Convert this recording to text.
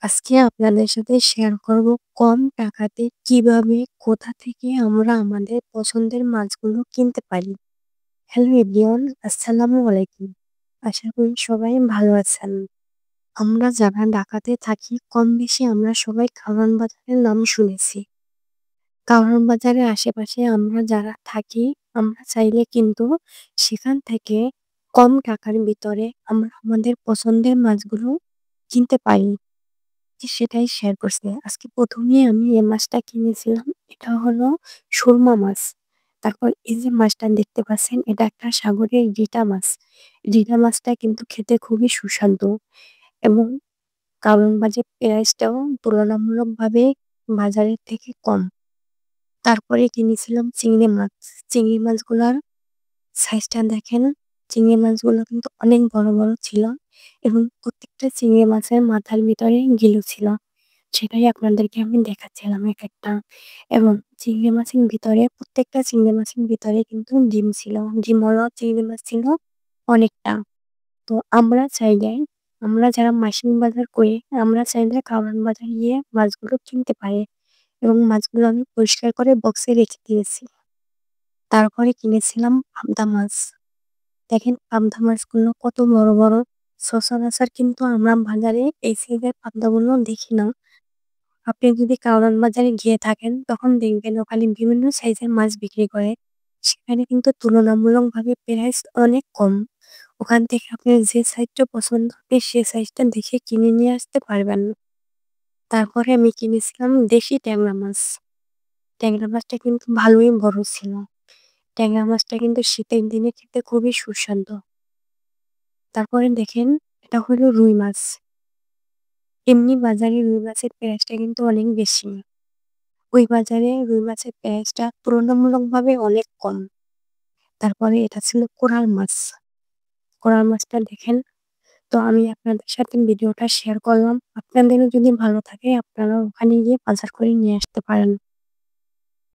আজকে আপনাদের সাথে শেয়ার করব কম টাকাতে কিভাবে কোথা থেকে আমরা আমাদের পছন্দের মাছগুলো কিনতে পারি। হ্যালো এভরিওয়ান, আসসালামু আলাইকুম। আশা করি সবাই ভালো আছেন। আমরা যারা ঢাকাতে থাকি কম বেশি আমরা সবাই কারওয়ান বাজারের নাম শুনেছি। কারওয়ান বাজারের আশেপাশে আমরা যারা থাকি আমরা চাইলে কিন্তু সেখান থেকে কম টাকার ভিতরে আমরা আমাদের পছন্দের মাছগুলো কিনতে পারি। সেটাই শেয়ার করছি। আজকে ১ম এই আমি এই মাছটা কিনেছিলাম। এটা হলো সুরমা মাছ। তারপর এই যে মাছটা দেখতে পাচ্ছেন এটা একটা সাগরের রিটা মাছ। রিটা মাছটা কিন্তু খেতে খুবই সুস্বাদু এবং কারণ মাছের প্রাইসটাও তুলনামূলকভাবে বাজারের থেকে কম। তারপরে কিনেছিলাম চিংড়ি মাছ। চিংড়ি মাছগুলার সাইজটা দেখেন, চিংড়ি মাছগুলো কিন্তু অনেক বড়, বড় ছিল এবং প্রত্যেকটা চিংড়ি মাছের মাথার ভিতরে গিলু ছিল। সেটাই আপনাদেরকে আমি দেখাচ্ছিলাম একেকটা। এবং চিংড়ি মাছের ভিতরে প্রত্যেকটা চিংড়ি মাছের ভিতরে কিন্তু ডিম ছিল। ডিমওয়ালা চিংড়ি মাছ ছিল অনেকটা। তো আমরা যারা মাসিক বাজার করি, আমরা চাইলে কারওয়ান বাজার গিয়ে মাছগুলো কিনতে পারি এবং মাছগুলো আমি পরিষ্কার করে বক্সে রেখে দিয়েছি। তারপরে কিনেছিলাম পাবদা মাছ। দেখেন পাবদা মাছগুলো কত বড়, বড়। সচরাচর কিন্তু আমরা বাজারে এই সাইজের পাবদাগুলো দেখি না। আপনি যদি কারওয়ান বাজারে গিয়ে থাকেন তখন দেখবেন ওখানে বিভিন্ন সাইজের মাছ বিক্রি করে। সেখানে কিন্তু তুলনামূলকভাবে প্রাইস অনেক কম। ওখান থেকে আপনার যে সাইজটা পছন্দ হবে সে সাইজটা দেখে কিনে নিয়ে আসতে পারবেন। তারপরে আমি কিনেছিলাম দেশি ট্যাংরা মাছ। ট্যাংরা মাছটা কিন্তু ভালোই বড় ছিল। ট্যাংরা মাছটা কিন্তু শীতের দিনে খেতে খুবই সুস্বাদু। তারপরে দেখেন এটা হলো রুই মাছ। এমনি বাজারে রুই মাছের প্রাইসটা কিন্তু অনেক বেশি। ওই বাজারে রুই মাছের প্রাইসটা তুলনামূলকভাবে অনেক কম। তারপরে এটা ছিল কোরাল মাছ। কোরাল মাছটা দেখেন। তো আমি আপনাদের সাথে ভিডিওটা শেয়ার করলাম। আপনাদেরও যদি ভালো থাকে আপনারা ওখানে গিয়ে বাজার করে নিয়ে আসতে পারেন।